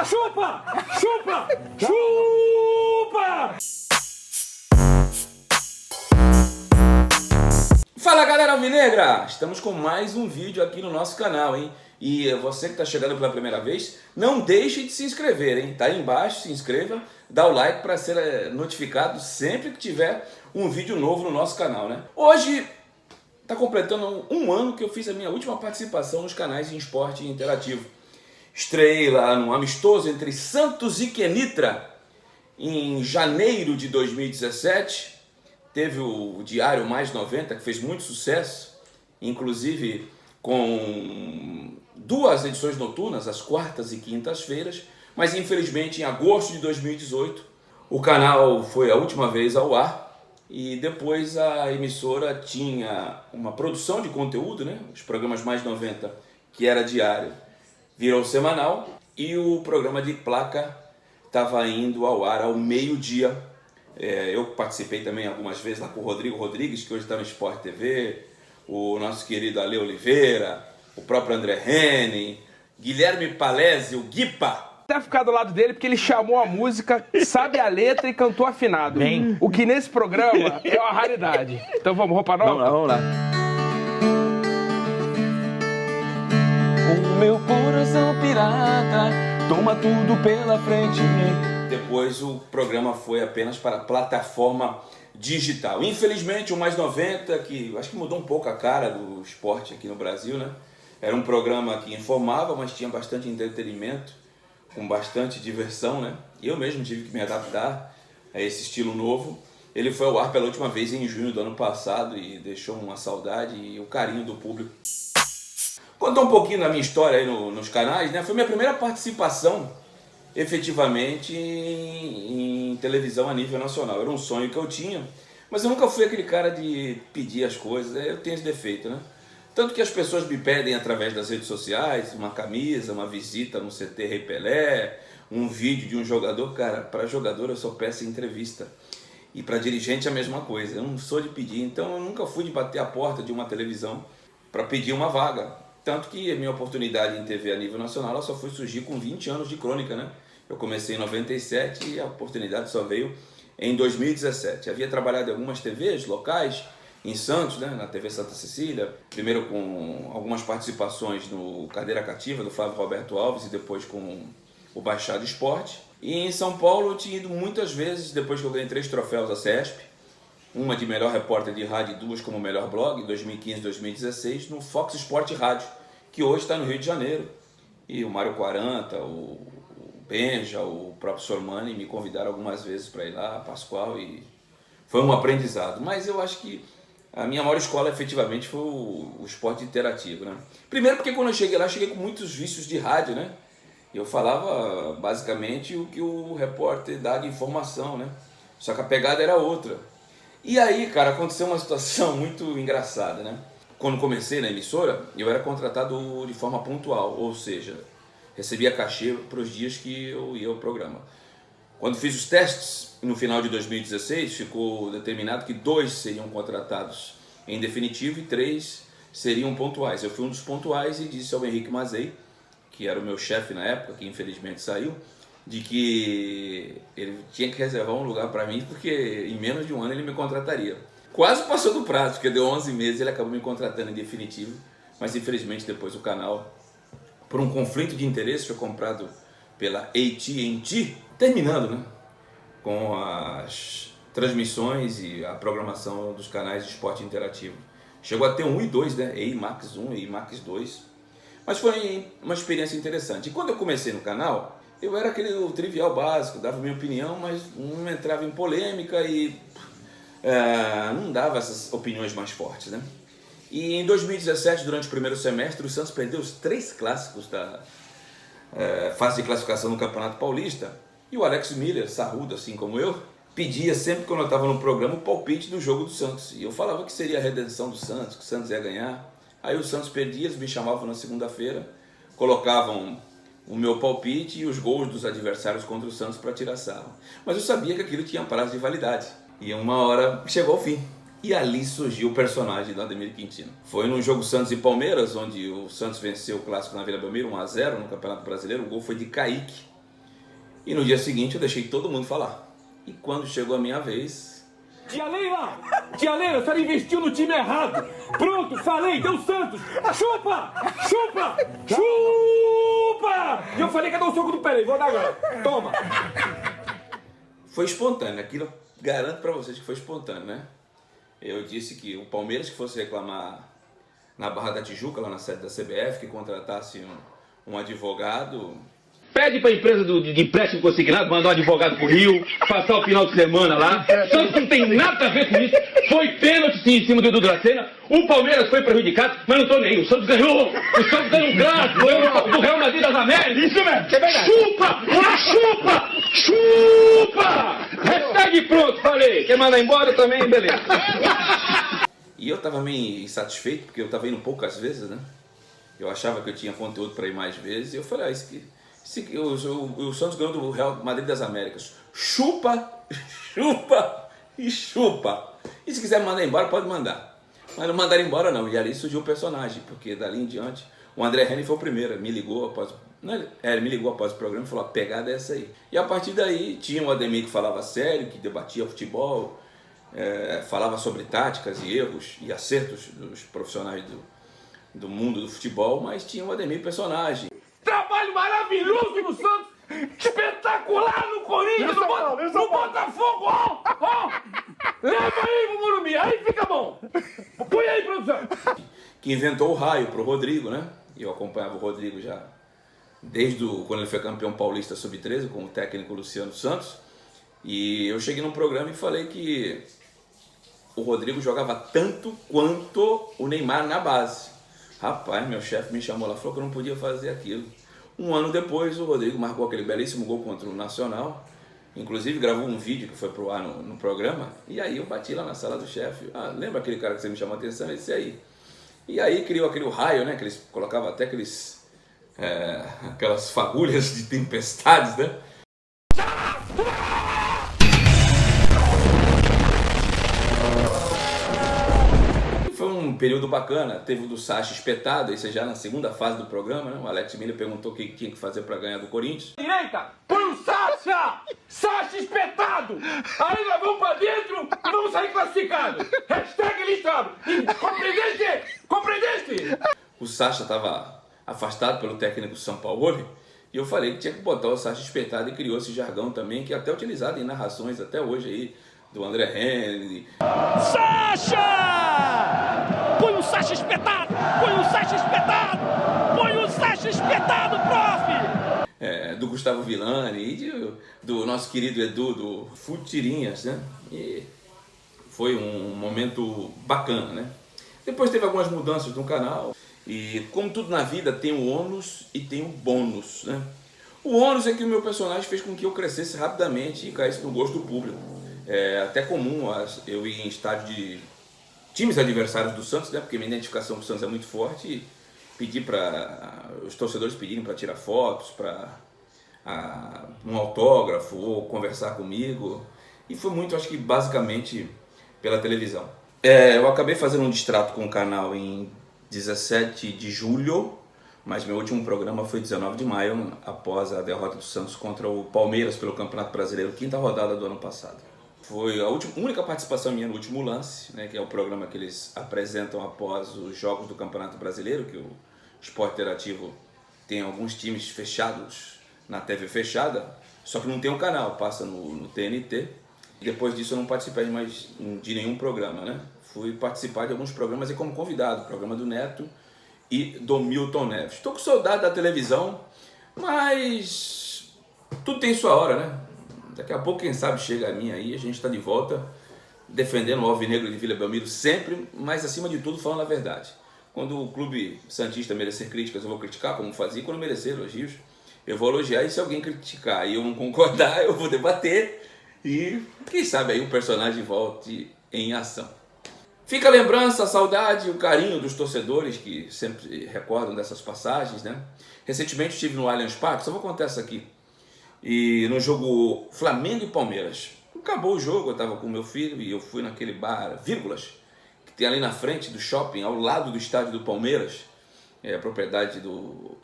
Chupa! Chupa! Chupa! Fala galera alvinegra! Estamos com mais um vídeo aqui no nosso canal, hein? E você que está chegando pela primeira vez, não deixe de se inscrever, hein? Tá aí embaixo, se inscreva, dá o like para ser notificado sempre que tiver um vídeo novo no nosso canal, né? Hoje está completando um ano que eu fiz a minha última participação nos canais de esporte interativo. Estreiei lá num amistoso entre Santos e Kenitra em janeiro de 2017. Teve o Diário Mais 90, que fez muito sucesso, inclusive com 2 edições noturnas, às quartas e quintas-feiras, mas infelizmente em agosto de 2018 o canal foi a última vez ao ar e depois a emissora tinha uma produção de conteúdo, né? Os programas Mais 90, que era diário, virou semanal e o programa de placa estava indo ao ar ao meio-dia. Eu participei também algumas vezes lá com o Rodrigo Rodrigues, que hoje está no Sport TV, o nosso querido Ale Oliveira, o próprio André Henning, Guilherme Palese, o Guipa. Até ficar do lado dele porque ele chamou a música, sabe a letra e cantou afinado. Bem. O que nesse programa é uma raridade. Então vamos, roupa nova? Vamos lá. O meu coração pirata toma tudo pela frente. Depois o programa foi apenas para a plataforma digital. Infelizmente o Mais 90, que acho que mudou um pouco a cara do esporte aqui no Brasil, né? Era um programa que informava, mas tinha bastante entretenimento, com bastante diversão, né? Eu mesmo tive que me adaptar a esse estilo novo. Ele foi ao ar pela última vez em junho do ano passado e deixou uma saudade e o carinho do público. Contar um pouquinho da minha história aí nos canais, né? Foi minha primeira participação efetivamente em televisão a nível nacional. Era um sonho que eu tinha, mas eu nunca fui aquele cara de pedir as coisas. Eu tenho esse defeito, né? Tanto que as pessoas me pedem através das redes sociais uma camisa, uma visita no CT Rei Pelé, um vídeo de um jogador. Cara, para jogador eu só peço entrevista. E para dirigente a mesma coisa. Eu não sou de pedir, então eu nunca fui de bater a porta de uma televisão para pedir uma vaga. Tanto que a minha oportunidade em TV a nível nacional ela só foi surgir com 20 anos de crônica, né? Eu comecei em 97 e a oportunidade só veio em 2017. Havia trabalhado em algumas TVs locais, em Santos, né, na TV Santa Cecília, primeiro com algumas participações no Cadeira Cativa, do Flávio Roberto Alves, e depois com o Baixado Esporte. E em São Paulo eu tinha ido muitas vezes, depois que eu ganhei 3 troféus da CESP, uma de melhor repórter de rádio e 2 como melhor blog, em 2015 e 2016, no Fox Sport Rádio, que hoje está no Rio de Janeiro. E o Mário 40, o Benja, o próprio Sormani me convidaram algumas vezes para ir lá, Pascoal, e foi um aprendizado. Mas eu acho que a minha maior escola efetivamente foi o esporte interativo, né? Primeiro porque quando eu cheguei lá, cheguei com muitos vícios de rádio, né? Eu falava basicamente o que o repórter dá de informação, né? Só que a pegada era outra. E aí, cara, aconteceu uma situação muito engraçada, né? Quando comecei na emissora, eu era contratado de forma pontual, ou seja, recebia cachê para os dias que eu ia ao programa. Quando fiz os testes, no final de 2016, ficou determinado que 2 seriam contratados em definitivo e 3 seriam pontuais. Eu fui um dos pontuais e disse ao Henrique Mazei, que era o meu chefe na época, que infelizmente saiu, de que ele tinha que reservar um lugar para mim, porque em menos de um ano ele me contrataria. Quase passou do prazo, porque deu 11 meses e ele acabou me contratando em definitivo, mas infelizmente depois o canal, por um conflito de interesse, foi comprado pela AT&T, terminando, né, com as transmissões e a programação dos canais de esporte interativo. Chegou a ter 1 e 2, né, EIMAX 1 e EIMAX 2, mas foi uma experiência interessante. E quando eu comecei no canal, eu era aquele trivial básico, dava minha opinião, mas não entrava em polêmica e não dava essas opiniões mais fortes, né? E em 2017, durante o primeiro semestre, o Santos perdeu os 3 clássicos da fase de classificação no Campeonato Paulista. E o Alex Miller, sarrudo assim como eu, pedia sempre quando eu estava no programa o palpite do jogo do Santos. E eu falava que seria a redenção do Santos, que o Santos ia ganhar. Aí o Santos perdia, eles me chamavam na segunda-feira, colocavam o meu palpite e os gols dos adversários contra o Santos para tirar sarro. Mas eu sabia que aquilo tinha prazo de validade. E uma hora chegou ao fim. E ali surgiu o personagem do Ademir Quintino. Foi no jogo Santos e Palmeiras, onde o Santos venceu o clássico na Vila Belmiro 1-0 no Campeonato Brasileiro. O gol foi de Kaique. E no dia seguinte eu deixei todo mundo falar. E quando chegou a minha vez... Tia Leila, a senhora investiu no time errado. Pronto, falei, deu Santos. Chupa, chupa, chupa. E eu falei que ia dar um soco do Pelé, vou dar agora. Toma. Foi espontâneo, aquilo eu garanto pra vocês que foi espontâneo, né? Eu disse que o Palmeiras que fosse reclamar na Barra da Tijuca, lá na sede da CBF, que contratasse um advogado... Pede pra empresa de empréstimo consignado mandar um advogado pro Rio, passar o final de semana lá. Santos não tem nada a ver com isso. Foi pênalti sim em cima do Edu Dracena. O Palmeiras foi prejudicado, mas não tô nem aí. O Santos ganhou. O Santos ganhou um clássico do Real Madrid das Américas. Isso mesmo. Chupa! Chupa! Chupa! Hashtag pronto, falei. Quer mandar embora também? Beleza. E eu tava meio insatisfeito, porque eu tava indo poucas vezes, né? Eu achava que eu tinha conteúdo para ir mais vezes. E eu falei, o Santos ganhou do Real Madrid das Américas. Chupa, chupa e chupa. E se quiser me mandar embora, pode mandar. Mas não mandaram embora não. E ali surgiu o personagem, porque dali em diante, o André Henning foi o primeiro. Me ligou após o programa e falou, a pegada é essa aí. E a partir daí, tinha o Ademir que falava sério, que debatia futebol, falava sobre táticas e erros e acertos dos profissionais do mundo do futebol, mas tinha o Ademir personagem. Trabalho maravilhoso no Santos, espetacular no Corinthians, no Botafogo, ó. Leva aí pro Morumbi, aí fica bom. Põe aí, produção. Que inventou o raio pro Rodrigo, né? Eu acompanhava o Rodrigo já desde quando ele foi campeão paulista sub-13 com o técnico Luciano Santos. E eu cheguei num programa e falei que o Rodrigo jogava tanto quanto o Neymar na base. Rapaz, meu chefe me chamou lá e falou que eu não podia fazer aquilo. Um ano depois, o Rodrigo marcou aquele belíssimo gol contra o Nacional. Inclusive, gravou um vídeo que foi pro ar no programa. E aí eu bati lá na sala do chefe. Lembra aquele cara que você me chamou a atenção? Esse aí. E aí criou aquele raio, né? Que eles colocavam até aquelas fagulhas de tempestades, né? Um período bacana, teve o do Sacha espetado, isso já na segunda fase do programa, né? O Alex Miller perguntou o que tinha que fazer para ganhar do Corinthians. Direita, põe o Sacha! Sacha espetado! Aí nós vamos pra dentro e vamos sair classificados! Hashtag listado! Compreendeste? Compreendeste? O Sacha estava afastado pelo técnico São Paulo e eu falei que tinha que botar o Sacha espetado e criou esse jargão também, que é até utilizado em narrações até hoje aí, do André Henning. Sacha! Põe o Sacha espetado! Põe o Sacha espetado! Põe o Sacha espetado, prof! Do Gustavo Villani e do nosso querido Edu, do Futirinhas, né? E foi um momento bacana, né? Depois teve algumas mudanças no canal e, como tudo na vida, tem o ônus e tem o bônus, né? O ônus é que o meu personagem fez com que eu crescesse rapidamente e caísse no gosto do público. É até comum eu ir em estádio de times adversários do Santos, né? Porque minha identificação com o Santos é muito forte e pedir para os torcedores pedirem para tirar fotos, para um autógrafo ou conversar comigo. E foi muito, acho que basicamente pela televisão. Eu acabei fazendo um distrato com o canal em 17 de julho, mas meu último programa foi 19 de maio, após a derrota do Santos contra o Palmeiras pelo Campeonato Brasileiro, quinta rodada do ano passado. Foi a única participação minha no Último Lance, né, que é o programa que eles apresentam após os jogos do Campeonato Brasileiro, que o Esporte Interativo tem alguns times fechados na TV fechada, só que não tem um canal, passa no TNT. Depois disso eu não participei mais de nenhum programa, né? Fui participar de alguns programas e como convidado, programa do Neto e do Milton Neves. Estou com saudade da televisão, mas tudo tem sua hora, né? Daqui a pouco, quem sabe, chega a minha aí, a gente está de volta, defendendo o Alvinegro de Vila Belmiro sempre, mas acima de tudo falando a verdade. Quando o clube santista merecer críticas, eu vou criticar, como fazia, quando merecer elogios, eu vou elogiar, e se alguém criticar e eu não concordar, eu vou debater, e quem sabe aí o personagem volte em ação. Fica a lembrança, a saudade, o carinho dos torcedores que sempre recordam dessas passagens, né? Recentemente estive no Allianz Parque, só vou contar essa aqui. E no jogo Flamengo e Palmeiras. Acabou o jogo, eu estava com meu filho e eu fui naquele bar Vírgulas, que tem ali na frente do shopping, ao lado do estádio do Palmeiras. É a propriedade do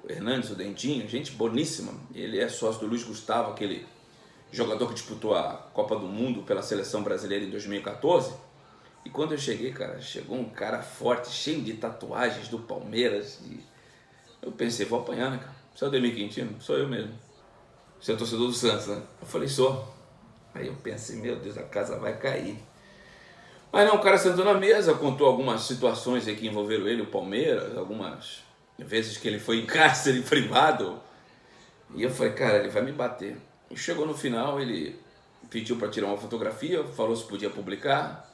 Hernandes, o Dentinho, gente boníssima. Ele é sócio do Luiz Gustavo, aquele jogador que disputou a Copa do Mundo pela seleção brasileira em 2014. E quando eu cheguei, cara, chegou um cara forte, cheio de tatuagens do Palmeiras. E eu pensei, vou apanhar, né, cara? Você é o Ademir Quintino? Sou eu mesmo. Você é torcedor do Santos, né? Eu falei, sou. Aí eu pensei, meu Deus, a casa vai cair. Mas não, o cara sentou na mesa, contou algumas situações aí que envolveram ele, o Palmeiras, algumas vezes que ele foi em cárcere privado. E eu falei, cara, ele vai me bater. E chegou no final, ele pediu para tirar uma fotografia, falou se podia publicar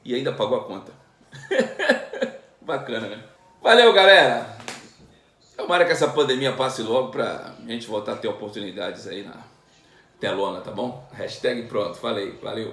e ainda pagou a conta. Bacana, né? Valeu, galera! Tomara que essa pandemia passe logo pra gente voltar a ter oportunidades aí na telona, tá bom? Hashtag pronto, falei, valeu!